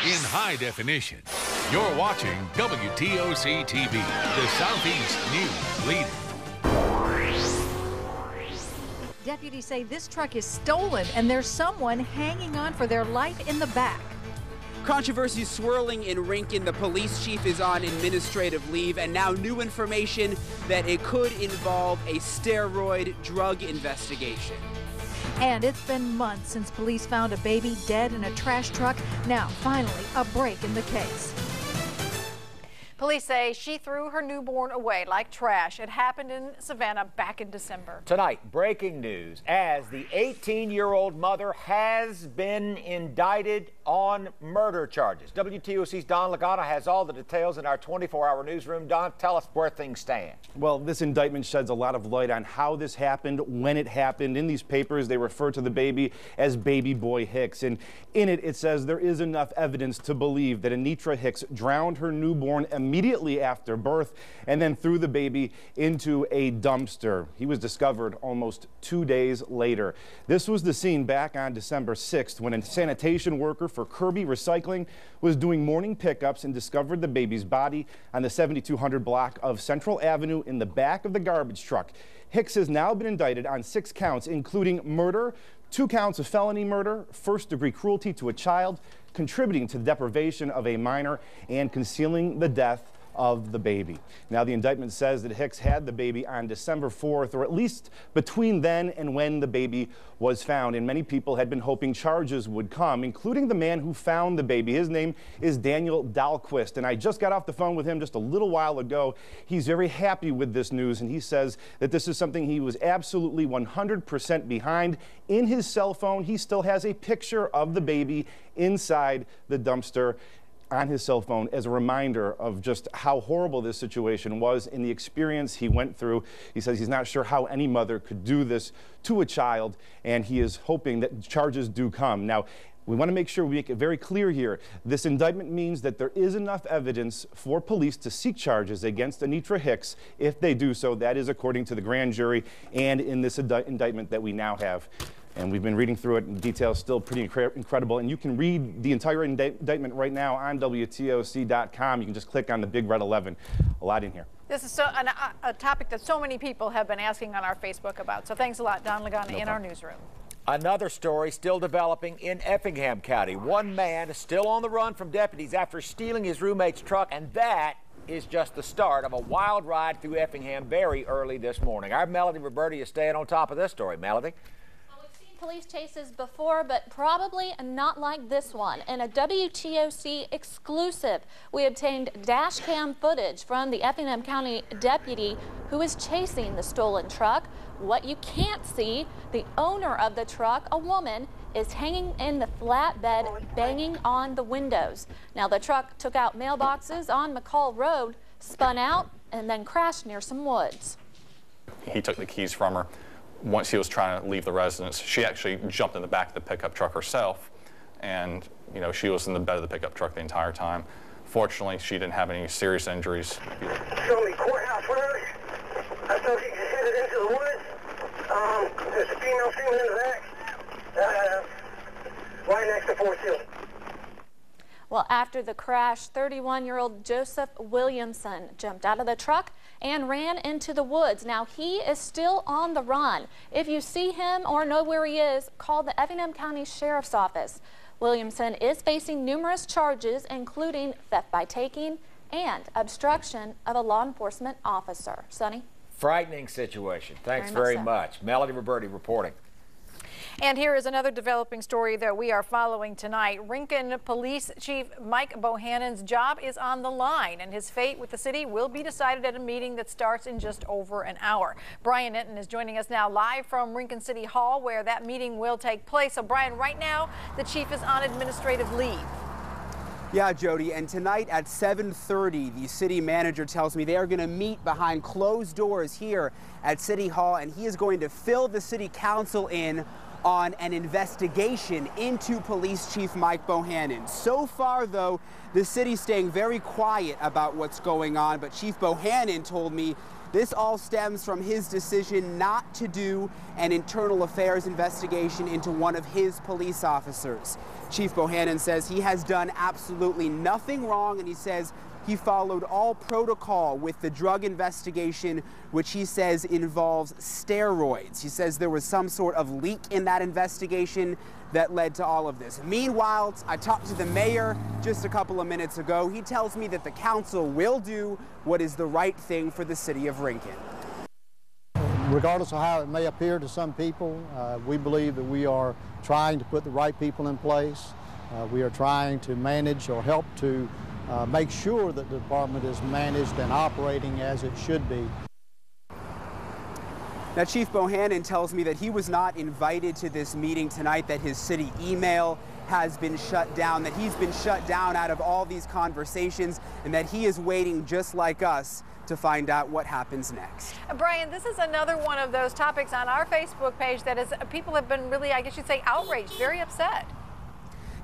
in high definition. You're watching WTOC TV, the Southeast News leader. Deputies say this truck is stolen and there's someone hanging on for their life in the back. Controversy swirling in Rincon. The police chief is on administrative leave, and now new information that it could involve a steroid drug investigation. And it's been months since police found a baby dead in a trash truck. Now, finally, a break in the case. Police say she threw her newborn away like trash. It happened in Savannah back in December. Tonight, breaking news as the 18-year-old mother has been indicted on murder charges. WTOC's Don Lagana has all the details in our 24-hour newsroom. Don, tell us where things stand. Well, this indictment sheds a lot of light on how this happened, when it happened. In these papers, they refer to the baby as baby boy Hicks. And in it, it says there is enough evidence to believe that Anitra Hicks drowned her newborn immediately after birth and then threw the baby into a dumpster. He was discovered almost 2 days later. This was the scene back on December 6th when a sanitation worker for Kirby Recycling was doing morning pickups and discovered the baby's body on the 7200 block of Central Avenue in the back of the garbage truck. Hicks has now been indicted on 6 counts, including murder, 2 counts of felony murder, first-degree cruelty to a child, contributing to the deprivation of a minor, and concealing the death of the baby. Now, the indictment says that Hicks had the baby on December 4th, or at least between then and when the baby was found. And many people had been hoping charges would come, including the man who found the baby. His name is Daniel Dahlquist, and I just got off the phone with him just a little while ago. He's very happy with this news, and he says that this is something he was absolutely 100% behind. In his cell phone, he still has a picture of the baby inside the dumpster on his cell phone as a reminder of just how horrible this situation was and the experience he went through. He says he's not sure how any mother could do this to a child, and he is hoping that charges do come. Now, we want to make sure we make it very clear here. This indictment means that there is enough evidence for police to seek charges against Anitra Hicks. If they do so, that is according to the grand jury and in this indictment that we now have. And we've been reading through it, and the details still pretty incredible. And you can read the entire indictment right now on WTOC.com. You can just click on the big red 11. A lot in here. This is a topic that so many people have been asking on our Facebook about. So thanks a lot, Don Lagana, in our newsroom. Another story still developing in Effingham County. One man is still on the run from deputies after stealing his roommate's truck, and that is just the start of a wild ride through Effingham very early this morning. Our Melody Roberti is staying on top of this story. Melody? Police chases before, but probably not like this one. In a WTOC exclusive, we obtained dash cam footage from the Effingham County deputy who is chasing the stolen truck. What you can't see, the owner of the truck, a woman, is hanging in the flatbed, banging on the windows. Now, the truck took out mailboxes on McCall Road, spun out, and then crashed near some woods. He took the keys from her. Once he was trying to leave the residence, she actually jumped in the back of the pickup truck herself, and she was in the bed of the pickup truck the entire time. Fortunately, she didn't have any serious injuries. Show me courthouse road. I thought he just headed into the woods. There's a female in the back, right next to Fort Hill. Well, after the crash, 31-year-old Joseph Williamson jumped out of the truck and ran into the woods. Now, he is still on the run. If you see him or know where he is, call the Effingham County Sheriff's Office. Williamson is facing numerous charges, including theft by taking and obstruction of a law enforcement officer. Sonny? Frightening situation. Thanks very much. Melody Roberti reporting. And here is another developing story that we are following tonight. Rincon Police Chief Mike Bohannon's job is on the line, and his fate with the city will be decided at a meeting that starts in just over an hour. Brian Enton is joining us now live from Rincon City Hall, where that meeting will take place. So, Brian, right now, the chief is on administrative leave. Yeah, Jody, and tonight at 7:30, the city manager tells me they are going to meet behind closed doors here at City Hall, and he is going to fill the city council in on an investigation into Police Chief Mike Bohannon. So far, though, the city's staying very quiet about what's going on, but Chief Bohannon told me this all stems from his decision not to do an internal affairs investigation into one of his police officers. Chief Bohannon says he has done absolutely nothing wrong, and he says he followed all protocol with the drug investigation, which he says involves steroids. He says there was some sort of leak in that investigation that led to all of this. Meanwhile, I talked to the mayor just a couple of minutes ago. He tells me that the council will do what is the right thing for the city of Rincon. Regardless of how it may appear to some people, we believe that we are trying to put the right people in place. We are trying to manage or help to make sure that the department is managed and operating as it should be. Now, Chief Bohannon tells me that he was not invited to this meeting tonight, that his city email has been shut down, that he's been shut down out of all these conversations, and that he is waiting just like us to find out what happens next. Brian, this is another one of those topics on our Facebook page that is, people have been really, I guess you'd say, outraged, very upset.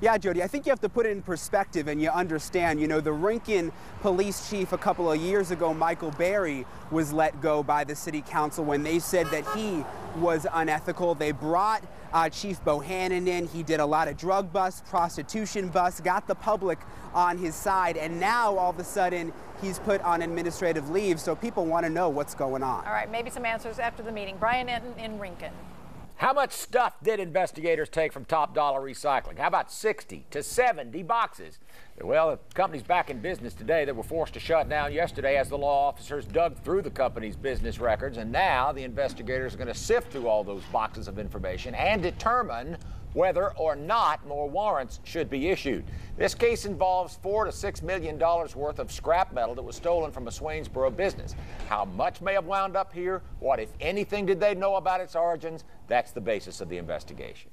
Yeah, Jody, I think you have to put it in perspective and you understand, you know, the Rincon police chief a couple of years ago, Michael Berry, was let go by the city council when they said that he was unethical. They brought Chief Bohannon in. He did a lot of drug busts, prostitution busts, got the public on his side, and now all of a sudden he's put on administrative leave, so people want to know what's going on. All right, maybe some answers after the meeting. Brian in Rincon. How much stuff did investigators take from Top Dollar Recycling? How about 60 to 70 boxes? Well, the company's back in business today. They were forced to shut down yesterday as the law officers dug through the company's business records, and now the investigators are going to sift through all those boxes of information and determine whether or not more warrants should be issued. This case involves $4 to $6 million worth of scrap metal that was stolen from a Swainsboro business. How much may have wound up here? What, if anything, did they know about its origins? That's the basis of the investigation.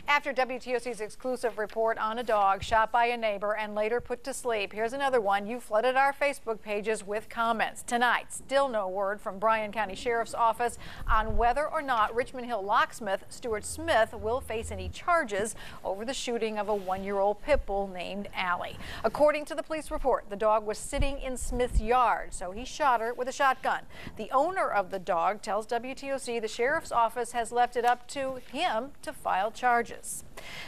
After WTOC's exclusive report on a dog shot by a neighbor and later put to sleep, here's another one. You flooded our Facebook pages with comments. Tonight, still no word from Bryan County Sheriff's Office on whether or not Richmond Hill locksmith Stuart Smith will face any charges over the shooting of a 1-year-old pit bull named Allie. According to the police report, the dog was sitting in Smith's yard, so he shot her with a shotgun. The owner of the dog tells WTOC the sheriff's office has left it up to him to file charges.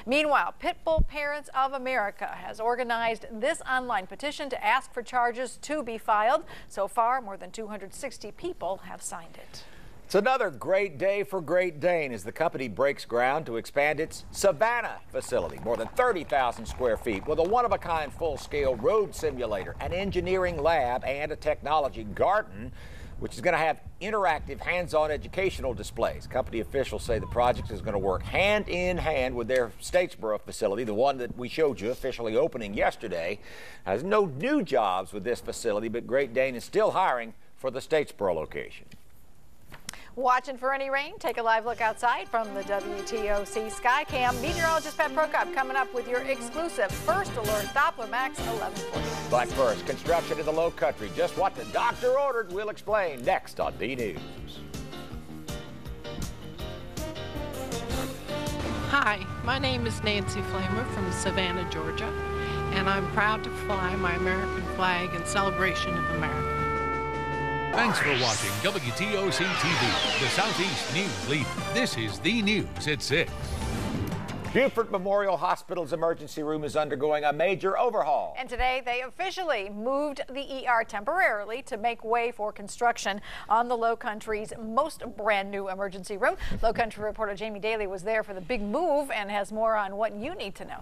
Meanwhile, Pitbull Parents of America has organized this online petition to ask for charges to be filed. So far, more than 260 people have signed it. It's another great day for Great Dane as the company breaks ground to expand its Savannah facility, more than 30,000 square feet, with a one-of-a-kind full-scale road simulator, an engineering lab, and a technology garden, which is going to have interactive hands-on educational displays. Company officials say the project is going to work hand in hand with their Statesboro facility, the one that we showed you officially opening yesterday. There's no new jobs with this facility, but Great Dane is still hiring for the Statesboro location. Watching for any rain? Take a live look outside from the WTOC Skycam. Meteorologist Pat Prokop coming up with your exclusive First Alert Doppler Max 1140. But first, construction in the Low Country. Just what the doctor ordered, we'll explain next on D News. Hi, my name is Nancy Flamer from Savannah, Georgia, and I'm proud to fly my American flag in celebration of America. Thanks for watching WTOC TV, the Southeast News Leader. This is the news at 6. Beaufort Memorial Hospital's emergency room is undergoing a major overhaul. And today they officially moved the ER temporarily to make way for construction on the Low Country's most brand new emergency room. Low Country reporter Jamie Daly was there for the big move and has more on what you need to know.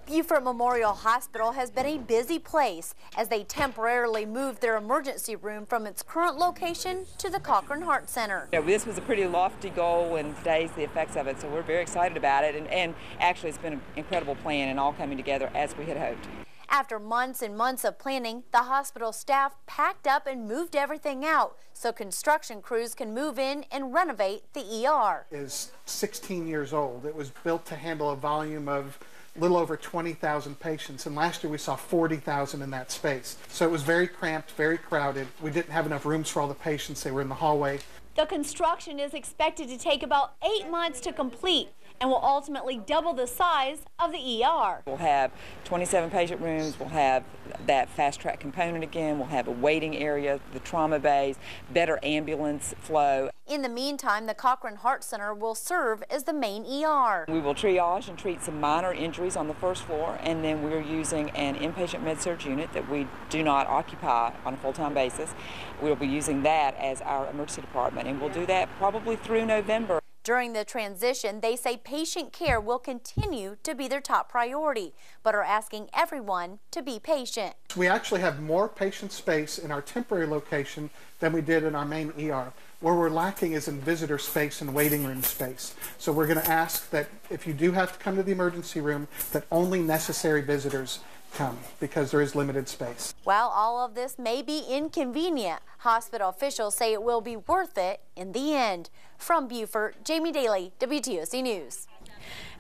Beaufort Memorial Hospital has been a busy place as they temporarily moved their emergency room from its current location to the Cochran Heart Center. Yeah, this was a pretty lofty goal, and today's the effects of it, so we're very excited about it. And actually, it's been an incredible plan and all coming together as we had hoped. After months and months of planning, the hospital staff packed up and moved everything out so construction crews can move in and renovate the ER. It is 16 years old. It was built to handle a volume of little over 20,000 patients, and last year we saw 40,000 in that space. So it was very cramped, very crowded. We didn't have enough rooms for all the patients. They were in the hallway. The construction is expected to take about 8 months to complete and will ultimately double the size of the ER. We'll have 27 patient rooms, we'll have that fast track component again, we'll have a waiting area, the trauma bays, better ambulance flow. In the meantime, the Cochrane Heart Center will serve as the main ER. We will triage and treat some minor injuries on the first floor, and then we're using an inpatient med-surg unit that we do not occupy on a full-time basis. We'll be using that as our emergency department, and we'll do that probably through November. During the transition, they say patient care will continue to be their top priority, but are asking everyone to be patient. We actually have more patient space in our temporary location than we did in our main ER. Where we're lacking is in visitor space and waiting room space. So we're going to ask that if you do have to come to the emergency room, that only necessary visitors come, because there is limited space. While all of this may be inconvenient, hospital officials say it will be worth it in the end. From Beaufort, Jamie Daly, WTOC News.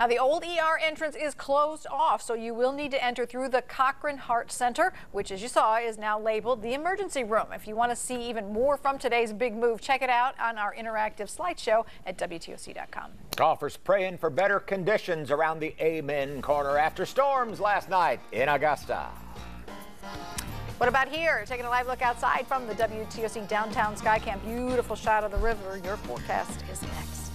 Now, the old ER entrance is closed off, so you will need to enter through the Cochrane Heart Center, which, as you saw, is now labeled the emergency room. If you want to see even more from today's big move, check it out on our interactive slideshow at WTOC.com. Golfers praying for better conditions around the Amen Corner after storms last night in Augusta. What about here? Taking a live look outside from the WTOC downtown Skycam. Beautiful shot of the river. Your forecast is next.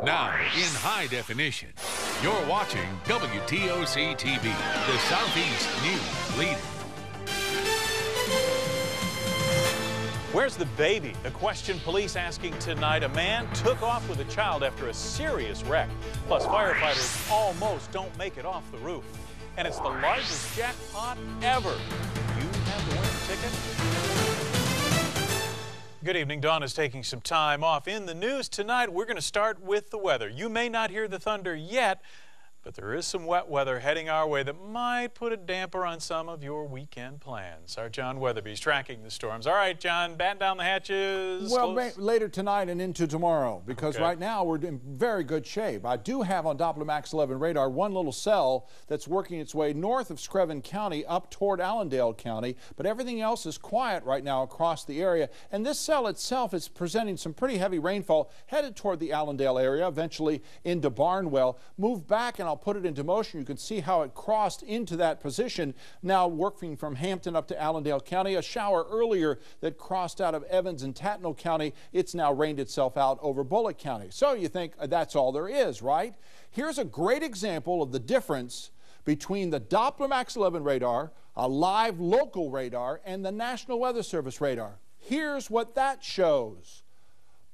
Now, in high definition, you're watching WTOC TV, the Southeast News Leader. Where's the baby? The question police asking tonight. A man took off with a child after a serious wreck. Plus, firefighters almost don't make it off the roof. And it's the largest jackpot ever. You have the winning ticket? Good evening. Dawn is taking some time off. In the news tonight, we're going to start with the weather. You may not hear the thunder yet, but there is some wet weather heading our way that might put a damper on some of your weekend plans. Our John Weatherby's tracking the storms. All right, John, batten down the hatches. Well, later tonight and into tomorrow, because right now we're in very good shape. I do have on Doppler Max 11 radar one little cell that's working its way north of Screven County up toward Allendale County, but everything else is quiet right now across the area. And this cell itself is presenting some pretty heavy rainfall headed toward the Allendale area, eventually into Barnwell. Move back and I'll put it into motion. You can see how it crossed into that position. Now working from Hampton up to Allendale County. A shower earlier that crossed out of Evans and Tattnall County. It's now rained itself out over Bullock County. So you think that's all there is, right? Here's a great example of the difference between the Doppler Max 11 radar, a live local radar, and the National Weather Service radar. Here's what that shows.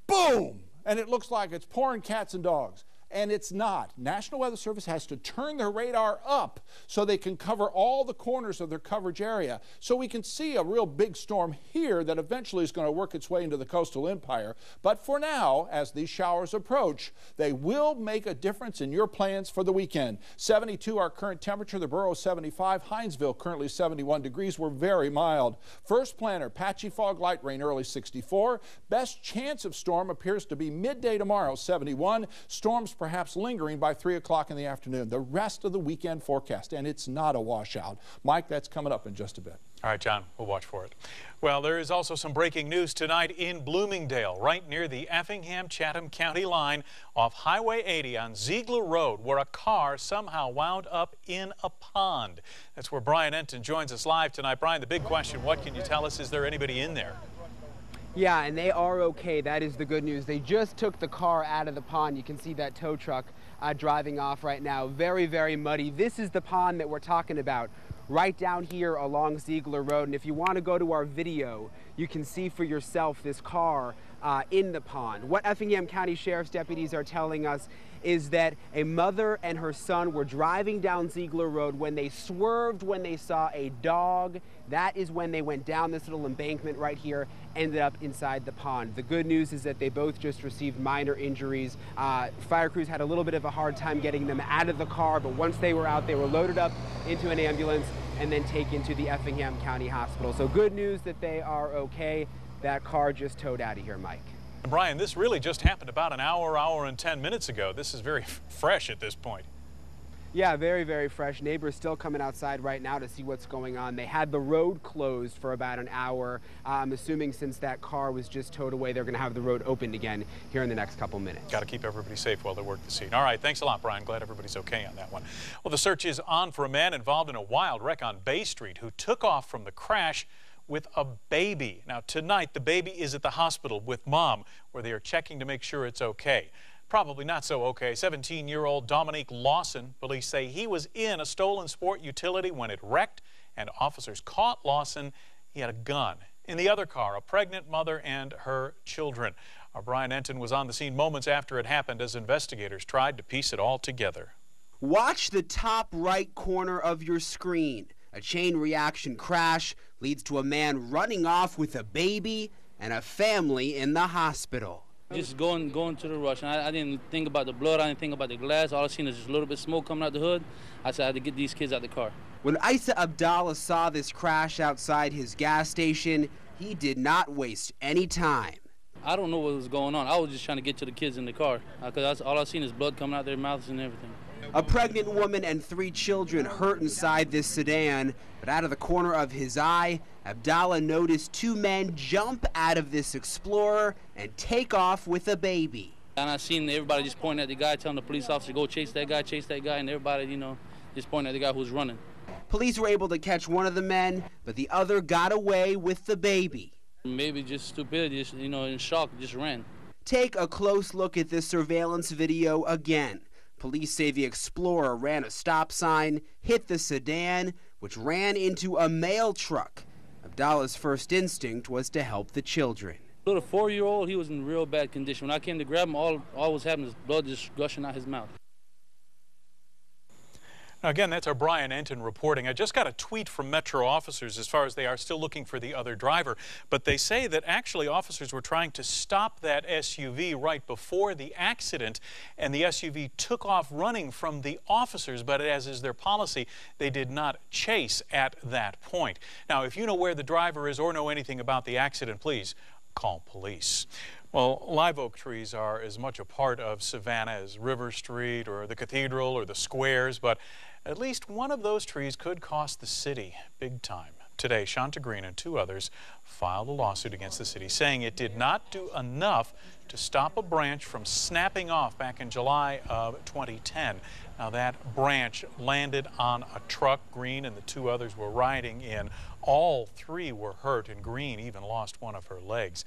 Boom! And it looks like it's pouring cats and dogs. And it's not. National Weather Service has to turn their radar up so they can cover all the corners of their coverage area. So we can see a real big storm here that eventually is going to work its way into the coastal empire. But for now, as these showers approach, they will make a difference in your plans for the weekend. 72 our current temperature, the borough 75, Hinesville currently 71 degrees. We're very mild. First planter, patchy fog, light rain, early 64. Best chance of storm appears to be midday tomorrow, 71. Storms perhaps lingering by 3 o'clock in the afternoon. The rest of the weekend forecast, and it's not a washout. Mike, that's coming up in just a bit. All right, John, we'll watch for it. Well, there is also some breaking news tonight in Bloomingdale, right near the Effingham-Chatham County line off Highway 80 on Ziegler Road, where a car somehow wound up in a pond. That's where Brian Enton joins us live tonight. Brian, the big question, what can you tell us? Is there anybody in there? Yeah, and they are okay. That is the good news. They just took the car out of the pond. You can see that tow truck driving off right now. Very, very muddy. This is the pond that we're talking about, right down here along Ziegler Road. And if you want to go to our video, you can see for yourself this car in the pond. What Effingham County Sheriff's deputies are telling us is that a mother and her son were driving down Ziegler Road when they swerved when they saw a dog. That is when they went down this little embankment right here, ended up inside the pond. The good news is that they both just received minor injuries. Fire crews had a little bit of a hard time getting them out of the car, but once they were out, they were loaded up into an ambulance and then taken to the Effingham County Hospital. So good news that they are okay. That car just towed out of here, Mike. And Brian, this really just happened about an hour and 10 minutes ago. This is very fresh at this point. Yeah, very, very fresh. Neighbors still coming outside right now to see what's going on. They had the road closed for about an hour. I'm assuming since that car was just towed away, they're going to have the road opened again here in the next couple minutes. Got to keep everybody safe while they work the scene. All right, thanks a lot, Brian. Glad everybody's okay on that one. Well, the search is on for a man involved in a wild wreck on Bay Street who took off from the crash with a baby. Now, tonight, the baby is at the hospital with mom, where they are checking to make sure it's okay. Probably not so okay. 17-year-old Dominique Lawson, police say he was in a stolen sport utility when it wrecked, and officers caught Lawson. He had a gun. In the other car, a pregnant mother and her children. Our Brian Enton was on the scene moments after it happened as investigators tried to piece it all together. Watch the top right corner of your screen. A chain reaction crash leads to a man running off with a baby and a family in the hospital. Just going to the rush, and I didn't think about the blood, I didn't think about the glass. All I seen is just a little bit of smoke coming out the hood. I said I had to get these kids out the car. When Isa Abdallah saw this crash outside his gas station, he did not waste any time. I don't know what was going on. I was just trying to get to the kids in the car, because all I seen is blood coming out their mouths and everything. A pregnant woman and 3 children hurt inside this sedan, but out of the corner of his eye, Abdallah noticed 2 men jump out of this Explorer and take off with a baby. And I seen everybody just pointing at the guy, telling the police officer, go chase that guy, and everybody, just pointing at the guy who was running. Police were able to catch one of the men, but the other got away with the baby. Maybe just stupidity, just, in shock, just ran. Take a close look at this surveillance video again. Police say the Explorer ran a stop sign, hit the sedan, which ran into a mail truck. Abdallah's first instinct was to help the children. Little 4-year-old, he was in real bad condition. When I came to grab him, all was happening is blood just gushing out his mouth. Now, again, that's our Brian Enton reporting. I just got a tweet from Metro officers as far as they are still looking for the other driver, but they say that actually officers were trying to stop that SUV right before the accident, and the SUV took off running from the officers, but as is their policy, they did not chase at that point. Now, if you know where the driver is or know anything about the accident, please call police. Well, live oak trees are as much a part of Savannah as River Street or the Cathedral or the squares, but at least one of those trees could cost the city big time. Today, Shanta Green and 2 others filed a lawsuit against the city, saying it did not do enough to stop a branch from snapping off back in July of 2010. Now, that branch landed on a truck Green and the 2 others were riding in. All 3 were hurt, and Green even lost one of her legs.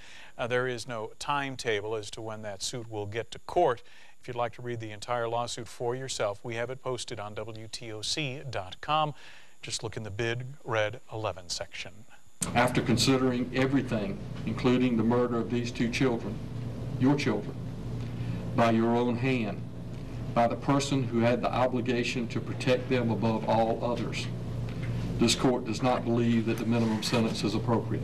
There is no timetable as to when that suit will get to court. If you'd like to read the entire lawsuit for yourself, we have it posted on WTOC.com. Just look in the big red 11 section. After considering everything, including the murder of these 2 children, your children, by your own hand, by the person who had the obligation to protect them above all others, this court does not believe that the minimum sentence is appropriate.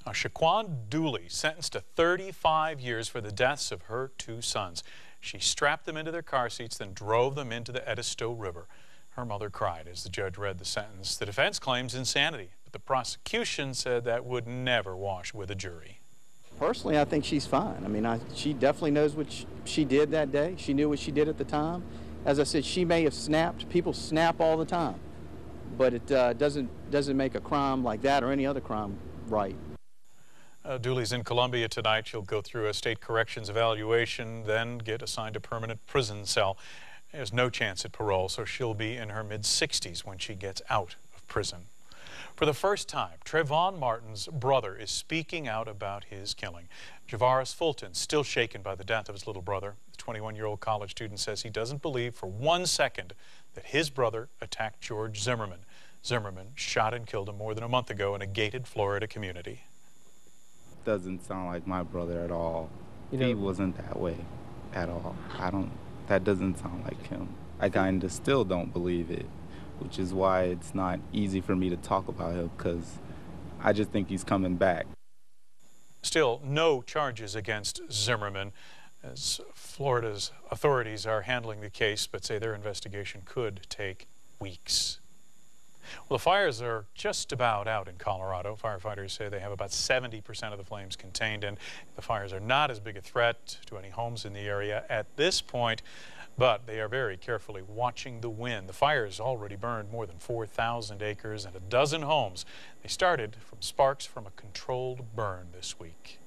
Shaquan Dooley sentenced to 35 years for the deaths of her 2 sons. She strapped them into their car seats, then drove them into the Edisto River. Her mother cried as the judge read the sentence. The defense claims insanity, but the prosecution said that would never wash with a jury. Personally, I think she's fine. I mean, she definitely knows what she did that day. She knew what she did at the time. As I said, she may have snapped. People snap all the time, but it doesn't make a crime like that or any other crime right. Dooley's in Columbia tonight. She'll go through a state corrections evaluation, then get assigned a permanent prison cell. There's no chance at parole, so she'll be in her mid-60s when she gets out of prison. For the first time, Trayvon Martin's brother is speaking out about his killing. Javaris Fulton, still shaken by the death of his little brother. The 21-year-old college student says he doesn't believe for 1 second that his brother attacked George Zimmerman. Zimmerman shot and killed him more than a month ago in a gated Florida community. Doesn't sound like my brother at all. He wasn't that way at all. That doesn't sound like him. I kind of still don't believe it, which is why it's not easy for me to talk about him, because I just think he's coming back. Still, no charges against Zimmerman, as Florida's authorities are handling the case, but say their investigation could take weeks. Well, the fires are just about out in Colorado. Firefighters say they have about 70% of the flames contained, and the fires are not as big a threat to any homes in the area at this point. But they are very carefully watching the wind. The fires already burned more than 4,000 acres and a dozen homes. They started from sparks from a controlled burn this week.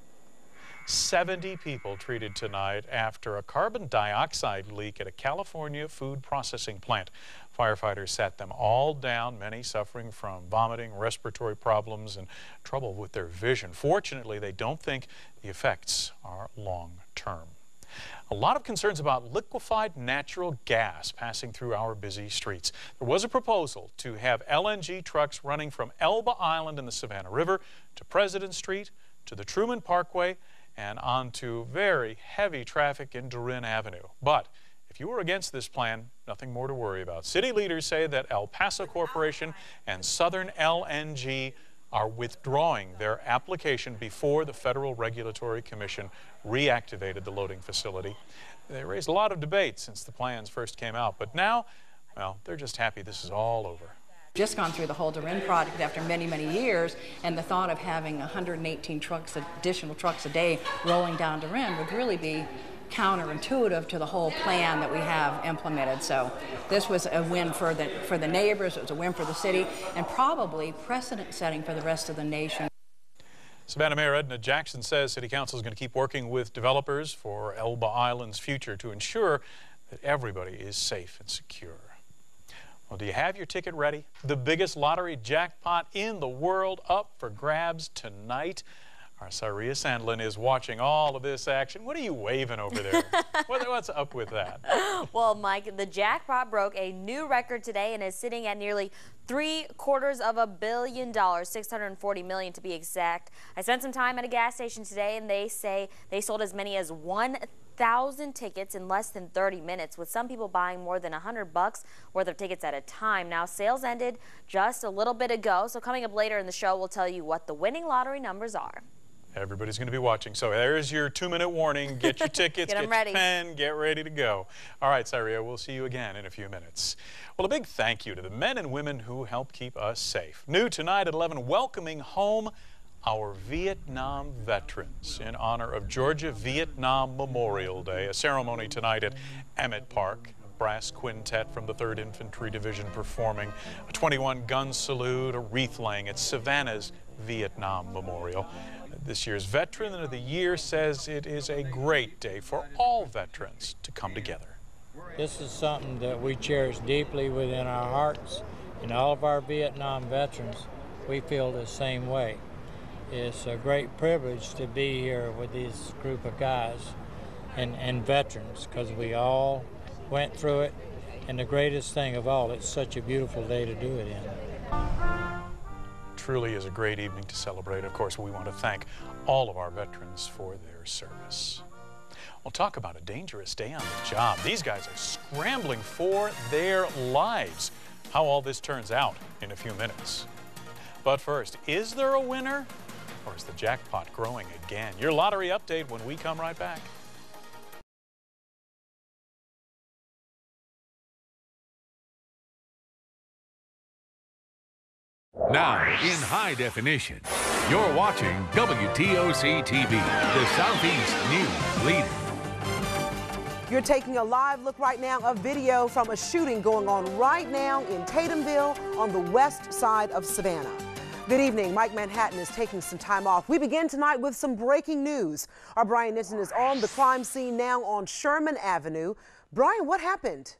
70 people treated tonight after a carbon dioxide leak at a California food processing plant. Firefighters sat them all down, many suffering from vomiting, respiratory problems, and trouble with their vision. Fortunately, they don't think the effects are long-term. A lot of concerns about liquefied natural gas passing through our busy streets. There was a proposal to have LNG trucks running from Elba Island in the Savannah River to President Street to the Truman Parkway and onto very heavy traffic in Durin Avenue. But if you were against this plan, nothing more to worry about. City leaders say that El Paso Corporation and Southern LNG are withdrawing their application before the Federal Regulatory Commission reactivated the loading facility. They raised a lot of debate since the plans first came out, but now, well, they're just happy this is all over. Just gone through the whole Durin project after many, many years, and the thought of having 118 trucks, additional trucks a day rolling down Durin would really be counterintuitive to the whole plan that we have implemented. So this was a win for the neighbors, it was a win for the city, and probably precedent setting for the rest of the nation. Savannah Mayor Edna Jackson says City Council is going to keep working with developers for Elba Island's future to ensure that everybody is safe and secure. Well, do you have your ticket ready? The biggest lottery jackpot in the world up for grabs tonight. Our Saria Sandlin is watching all of this action. What are you waving over there? What's up with that? Well, Mike, the jackpot broke a new record today and is sitting at nearly $750 million, $640 million to be exact. I spent some time at a gas station today, and they say they sold as many as 1,000 tickets in less than 30 minutes, with some people buying more than $100 worth of tickets at a time. Now, sales ended just a little bit ago, so coming up later in the show, we'll tell you what the winning lottery numbers are. Everybody's going to be watching, so there's your 2-minute warning. Get your tickets, get your pen, get ready to go. All right, Saria, we'll see you again in a few minutes. Well, a big thank you to the men and women who help keep us safe. New tonight at 11, welcoming home our Vietnam veterans in honor of Georgia Vietnam Memorial Day. A ceremony tonight at Emmett Park. Brass quintet from the 3rd Infantry Division performing a 21-gun salute, a wreath laying at Savannah's Vietnam Memorial. This year's Veteran of the Year says it is a great day for all veterans to come together. This is something that we cherish deeply within our hearts, and all of our Vietnam veterans, we feel the same way. It's a great privilege to be here with this group of guys and veterans, because we all went through it, and the greatest thing of all, it's such a beautiful day to do it in. Truly is a great evening to celebrate. Of course, we want to thank all of our veterans for their service. We'll talk about a dangerous day on the job. These guys are scrambling for their lives. How all this turns out in a few minutes. But first, is there a winner, or is the jackpot growing again? Your lottery update when we come right back. Now, in high definition, you're watching WTOC TV, the Southeast News Leader. You're taking a live look right now of video from a shooting going on right now in Tatumville on the west side of Savannah. Good evening. Mike Manhattan is taking some time off. We begin tonight with some breaking news. Our Brian Nissen is on the crime scene now on Sherman Avenue. Brian, what happened?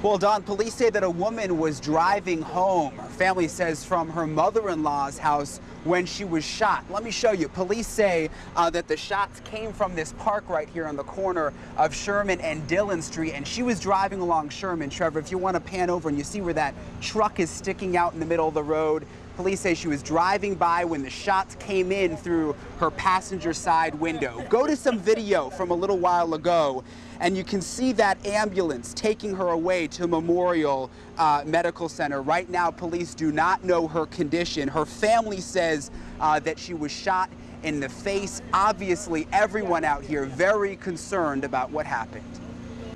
Well, Don, police say that a woman was driving home, her family says, from her mother-in-law's house when she was shot. Let me show you. Police say that the shots came from this park right here on the corner of Sherman and Dillon Street, and she was driving along Sherman. Trevor, if you want to pan over and you see where that truck is sticking out in the middle of the road, police say she was driving by when the shots came in through her passenger side window. Go to some video from a little while ago, and you can see that ambulance taking her away to Memorial Medical Center. Right now, police do not know her condition. Her family says that she was shot in the face. Obviously, everyone out here very concerned about what happened.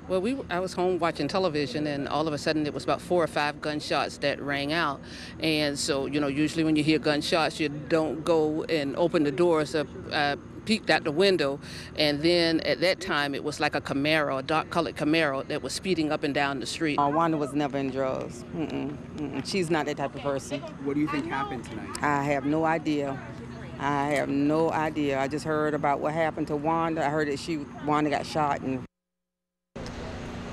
Well, I was home watching television, and all of a sudden it was about 4 or 5 gunshots that rang out. And so, you know, usually when you hear gunshots, you don't go and open the doors of peeked out the window, and then at that time it was like a Camaro, a dark-colored Camaro that was speeding up and down the street. Wanda was never in drugs. She's not that type of person. What do you think happened tonight? I have no idea. I have no idea. I just heard about what happened to Wanda. I heard that Wanda got shot. And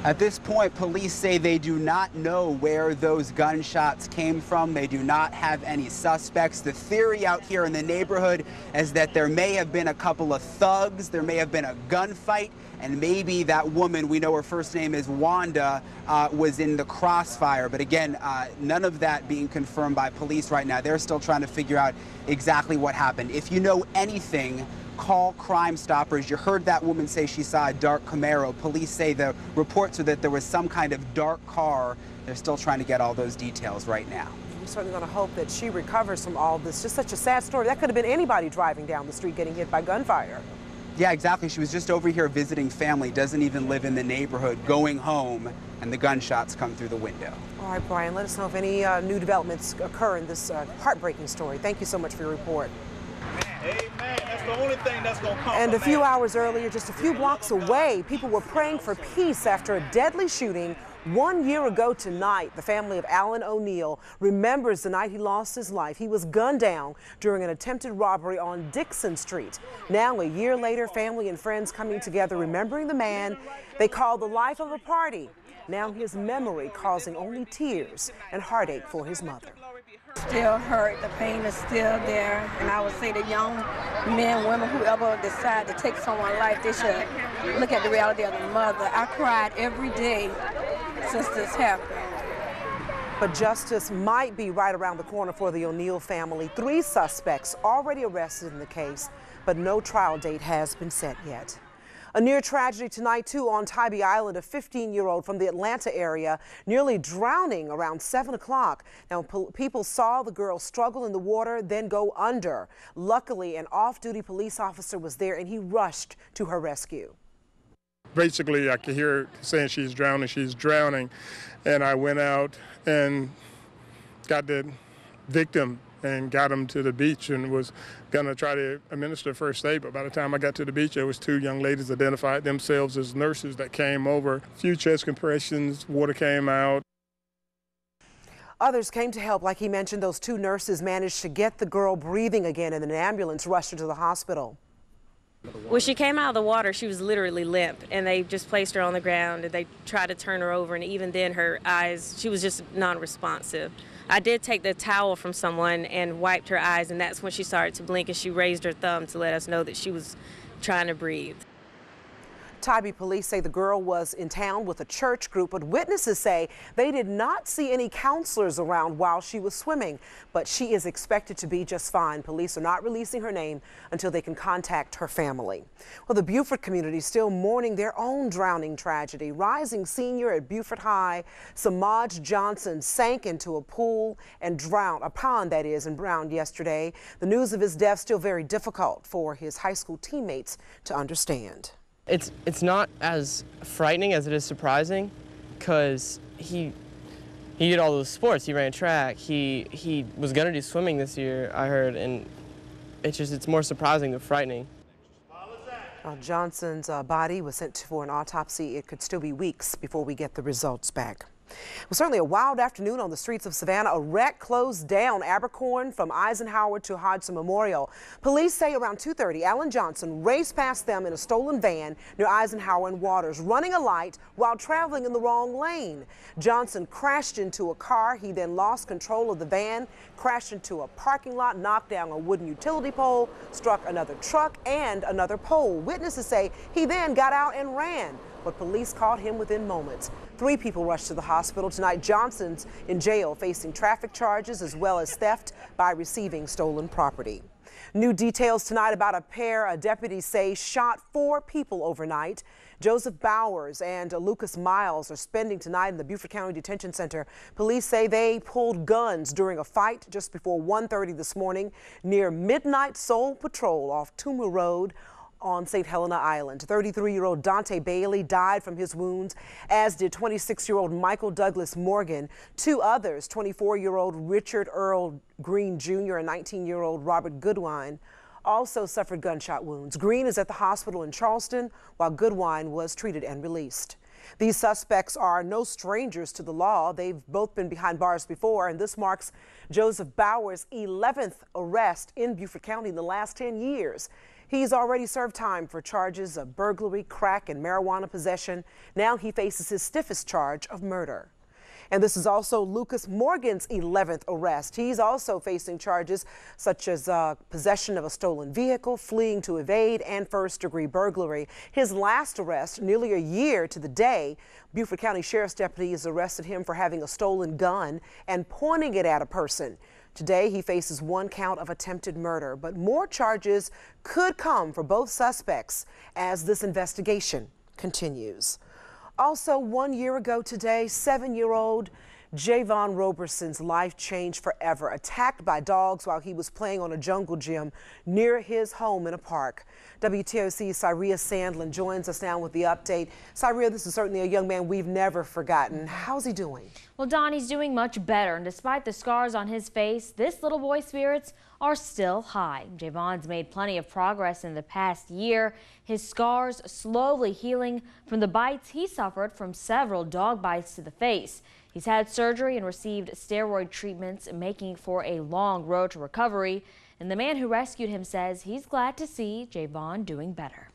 at this point, police say they do not know where those gunshots came from. They do not have any suspects. The theory out here in the neighborhood is that there may have been a couple of thugs, there may have been a gunfight, and maybe that woman, we know her first name is Wanda, was in the crossfire. But again, none of that being confirmed by police right now. They're still trying to figure out exactly what happened. If you know anything, call Crime Stoppers. You heard that woman say she saw a dark Camaro. Police say the reports are that there was some kind of dark car. They're still trying to get all those details right now. We're certainly going to hope that she recovers from all this. Just such a sad story. That could have been anybody driving down the street getting hit by gunfire. Yeah, exactly. She was just over here visiting family, doesn't even live in the neighborhood, going home, and the gunshots come through the window. All right, Brian, let us know if any new developments occur in this heartbreaking story. Thank you so much for your report. Amen. That's the only thing that's going to come. And a few hours earlier, just a few blocks away, people were praying for peace after a deadly shooting 1 year ago tonight. The family of Alan O'Neill remembers the night he lost his life. He was gunned down during an attempted robbery on Dixon Street. Now, a year later, family and friends coming together, remembering the man they called the life of a party. Now his memory causing only tears and heartache for his mother. Still hurt, the pain is still there, and I would say that young men, women, whoever decide to take someone's life, they should look at the reality of the mother. I cried every day since this happened. But justice might be right around the corner for the O'Neill family. 3 suspects already arrested in the case, but no trial date has been set yet. A near tragedy tonight, too, on Tybee Island. A 15-year-old from the Atlanta area nearly drowning around 7 o'clock. Now, people saw the girl struggle in the water, then go under. Luckily, an off-duty police officer was there, and he rushed to her rescue. Basically, I could hear her saying she's drowning. And I went out and got the victim and got him to the beach and was going to try to administer first aid. But by the time I got to the beach, there was 2 young ladies identified themselves as nurses that came over. A few chest compressions, water came out. Others came to help. Like he mentioned, those 2 nurses managed to get the girl breathing again, and an ambulance rushed her to the hospital. When she came out of the water, she was literally limp, and they just placed her on the ground, and they tried to turn her over, and even then her eyes, she was just non-responsive. I did take the towel from someone and wiped her eyes, and that's when she started to blink, and she raised her thumb to let us know that she was trying to breathe. Tybee police say the girl was in town with a church group, but witnesses say they did not see any counselors around while she was swimming. But she is expected to be just fine. Police are not releasing her name until they can contact her family. Well, the Beaufort community is still mourning their own drowning tragedy. Rising senior at Beaufort High, Samaj Johnson sank into a pool and drowned, a pond that is, and drowned yesterday. The news of his death still very difficult for his high school teammates to understand. It's not as frightening as it is surprising, because he did all those sports. He ran track. He was gonna do swimming this year, I heard, and it's more surprising than frightening. Johnson's body was sent for an autopsy. It could still be weeks before we get the results back. Well, certainly a wild afternoon on the streets of Savannah. A wreck closed down Abercorn from Eisenhower to Hodgson Memorial. Police say around 2:30, Alan Johnson raced past them in a stolen van near Eisenhower and Waters, running a light while traveling in the wrong lane. Johnson crashed into a car. He then lost control of the van, crashed into a parking lot, knocked down a wooden utility pole, struck another truck and another pole. Witnesses say he then got out and ran, but police caught him within moments. 3 people rushed to the hospital tonight. Johnson's in jail facing traffic charges as well as theft by receiving stolen property. New details tonight about a pair deputies say shot 4 people overnight. Joseph Bowers and Lucas Miles are spending tonight in the Beaufort County Detention Center. Police say they pulled guns during a fight just before 1:30 this morning near Midnight Soul Patrol off Toomer Road on St. Helena Island. 33-year-old Dante Bailey died from his wounds, as did 26-year-old Michael Douglas Morgan. 2 others, 24-year-old Richard Earl Green Jr. and 19-year-old Robert Goodwine, also suffered gunshot wounds. Green is at the hospital in Charleston, while Goodwine was treated and released. These suspects are no strangers to the law. They've both been behind bars before, and this marks Joseph Bauer's 11th arrest in Beaufort County in the last 10 years. He's already served time for charges of burglary, crack, and marijuana possession. Now he faces his stiffest charge of murder. And this is also Lucas Morgan's 11th arrest. He's also facing charges such as possession of a stolen vehicle, fleeing to evade, and first-degree burglary. His last arrest, nearly a year to the day, Beaufort County Sheriff's deputies arrested him for having a stolen gun and pointing it at a person. Today, he faces 1 count of attempted murder, but more charges could come for both suspects as this investigation continues. Also, 1 year ago today, 7-year-old Javon Roberson's life changed forever, attacked by dogs while he was playing on a jungle gym near his home in a park. WTOC's Syria Sandlin joins us now with the update. Syria, this is certainly a young man we've never forgotten. How's he doing? Well, Don, he's doing much better, and despite the scars on his face, this little boy's spirits are still high. Javon's made plenty of progress in the past year, his scars slowly healing from the bites he suffered from several dog bites to the face. He's had surgery and received steroid treatments, making for a long road to recovery. And the man who rescued him says he's glad to see Javon doing better.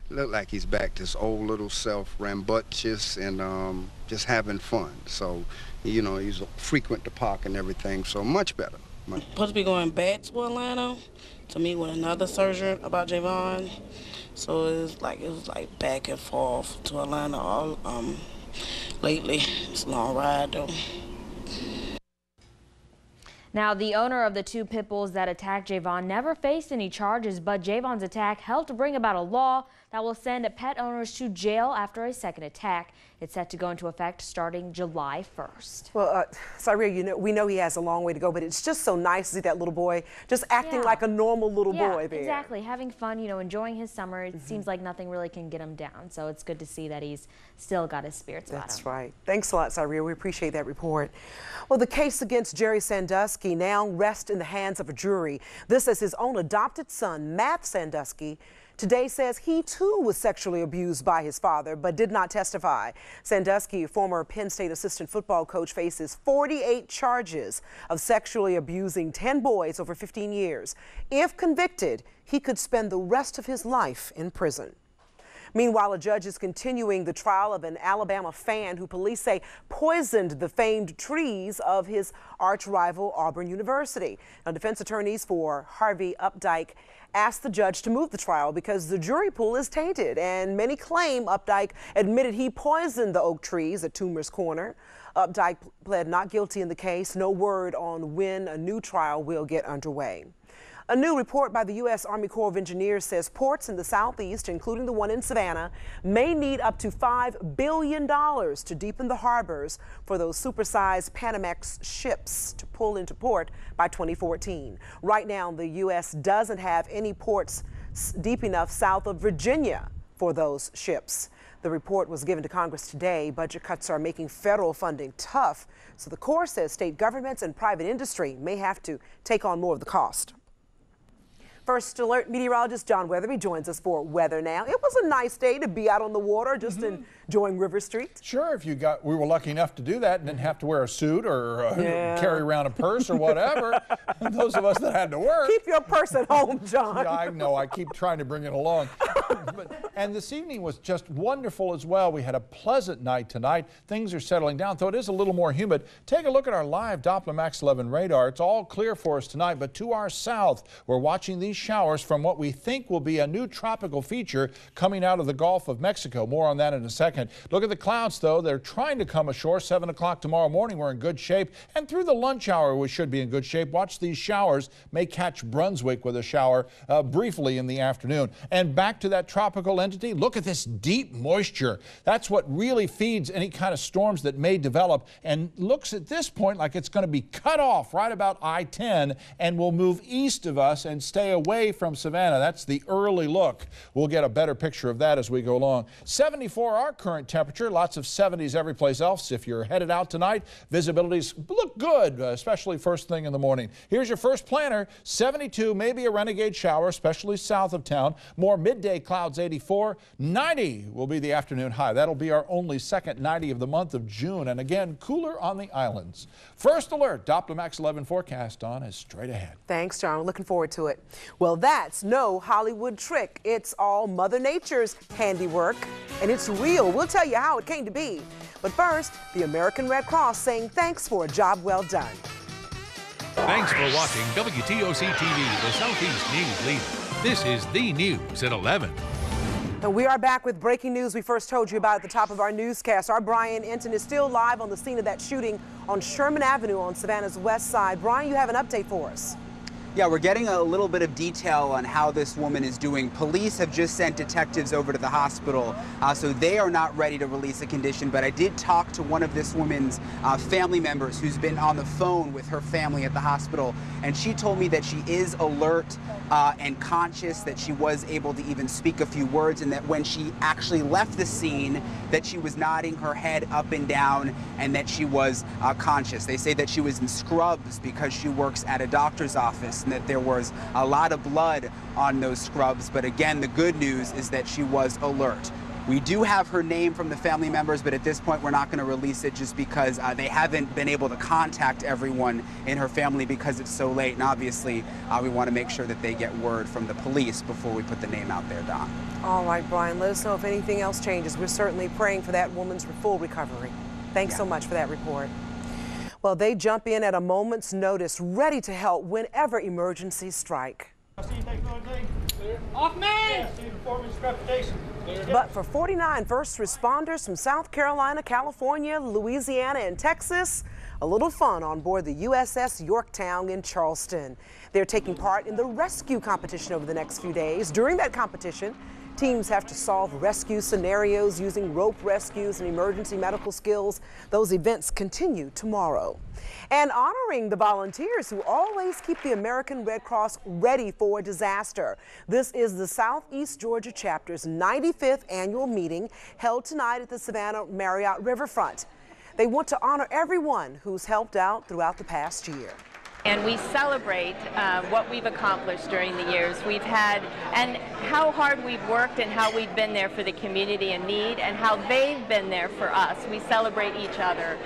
Look like he's back to his old little self, rambunctious and just having fun. So, you know, he's frequent the park and everything, so much better. Supposed to be going back to Atlanta to meet with another surgeon about Javon. So it was like back and forth to Atlanta all lately. It's a long ride though. Now, the owner of the 2 pit bulls that attacked Javon never faced any charges, but Javon's attack helped to bring about a law that will send pet owners to jail after a second attack. It's set to go into effect starting July 1st. Well, Syria, we know he has a long way to go, but it's just so nice to see that little boy just acting like a normal little boy there. Exactly. Having fun, enjoying his summer. It seems like nothing really can get him down. So it's good to see that he's still got his spirits about him. That's right. Thanks a lot, Syria. We appreciate that report. Well, the case against Jerry Sandusky now rests in the hands of a jury. This is his own adopted son, Matt Sandusky, today says he too was sexually abused by his father, but did not testify. Sandusky, former Penn State assistant football coach, faces 48 charges of sexually abusing 10 boys over 15 years. If convicted, he could spend the rest of his life in prison. Meanwhile, a judge is continuing the trial of an Alabama fan who police say poisoned the famed trees of his arch-rival Auburn University. Now, defense attorneys for Harvey Updike asked the judge to move the trial because the jury pool is tainted, and many claim Updike admitted he poisoned the oak trees at Toomer's Corner. Updike pled not guilty in the case. No word on when a new trial will get underway. A new report by the U.S. Army Corps of Engineers says ports in the southeast, including the one in Savannah, may need up to $5 billion to deepen the harbors for those supersized Panamax ships to pull into port by 2014. Right now, the U.S. doesn't have any ports deep enough south of Virginia for those ships. The report was given to Congress today. Budget cuts are making federal funding tough, so the Corps says state governments and private industry may have to take on more of the cost. First Alert meteorologist John Weatherby joins us for Weather Now. It was a nice day to be out on the water, just enjoying River Street. Sure, we were lucky enough to do that and didn't have to wear a suit or carry around a purse or whatever. Those of us that had to work. Keep your purse at home, John. Yeah, I know. I keep trying to bring it along. And this evening was just wonderful as well. We had a pleasant night tonight. Things are settling down, though it is a little more humid. Take a look at our live Doppler Max 11 radar. It's all clear for us tonight, but to our south, we're watching these showers from what we think will be a new tropical feature coming out of the Gulf of Mexico. More on that in a second. Look at the clouds, though. They're trying to come ashore. 7 o'clock tomorrow morning, we're in good shape. And through the lunch hour, we should be in good shape. Watch these showers. May catch Brunswick with a shower briefly in the afternoon. And back to that that tropical entity? Look at this deep moisture. That's what really feeds any kind of storms that may develop, and looks at this point like it's going to be cut off right about I-10 and will move east of us and stay away from Savannah. That's the early look. We'll get a better picture of that as we go along. 74 our current temperature, lots of 70s every place else. If you're headed out tonight, visibilities look good, especially first thing in the morning. Here's your first planner, 72, maybe a renegade shower, especially south of town. More midday clouds, 84. 90 will be the afternoon high. That'll be our only second 90 of the month of June, and again, cooler on the islands. First alert, Doppler Max 11 forecast on is straight ahead. Thanks, John. We're looking forward to it. Well, that's no Hollywood trick. It's all Mother Nature's handiwork, and it's real. We'll tell you how it came to be. But first, the American Red Cross saying thanks for a job well done. Thanks for watching WTOC TV, the Southeast News Leader. This is the news at 11. And we are back with breaking news we first told you about at the top of our newscast. Our Brian Enton is still live on the scene of that shooting on Sherman Avenue on Savannah's west side. Brian, you have an update for us. Yeah, we're getting a little bit of detail on how this woman is doing. Police have just sent detectives over to the hospital, so they are not ready to release a condition. But I did talk to one of this woman's family members who's been on the phone with her family at the hospital, and she told me that she is alert and conscious, that she was able to even speak a few words, and that when she actually left the scene, that she was nodding her head up and down, and that she was conscious. They say that she was in scrubs because she works at a doctor's office, and that there was a lot of blood on those scrubs. But again, the good news is that she was alert. We do have her name from the family members, but at this point we're not going to release it just because they haven't been able to contact everyone in her family because it's so late. And obviously we want to make sure that they get word from the police before we put the name out there, Don. All right, Brian, let us know if anything else changes. We're certainly praying for that woman's full recovery. Thanks so much for that report. Well, they jump in at a moment's notice, ready to help whenever emergencies strike. Off man! But for 49 first responders from South Carolina, California, Louisiana, and Texas, a little fun on board the USS Yorktown in Charleston. They're taking part in the rescue competition over the next few days. During that competition, teams have to solve rescue scenarios using rope rescues and emergency medical skills. Those events continue tomorrow. And honoring the volunteers who always keep the American Red Cross ready for a disaster. This is the Southeast Georgia chapter's 95th annual meeting held tonight at the Savannah Marriott Riverfront. They want to honor everyone who's helped out throughout the past year. And we celebrate what we've accomplished during the years we've had, and how hard we've worked, and how we've been there for the community in need, and how they've been there for us. We celebrate each other.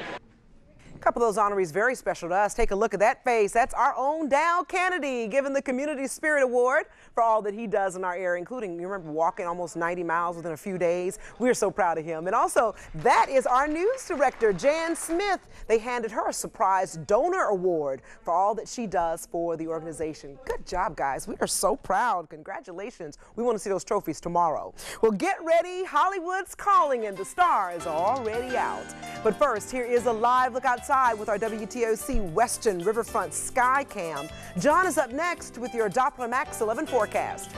A couple of those honorees very special to us. Take a look at that face. That's our own Dow Kennedy, given the Community Spirit Award for all that he does in our area, including, you remember, walking almost 90 miles within a few days. We're so proud of him. And also, that is our news director, Jan Smith. They handed her a surprise donor award for all that she does for the organization. Good job, guys. We are so proud. Congratulations. We want to see those trophies tomorrow. Well, get ready. Hollywood's calling, and the stars are already out. But first, here is a live look outside with our WTOC Western Riverfront Sky Cam. John is up next with your Doppler Max 11 forecast.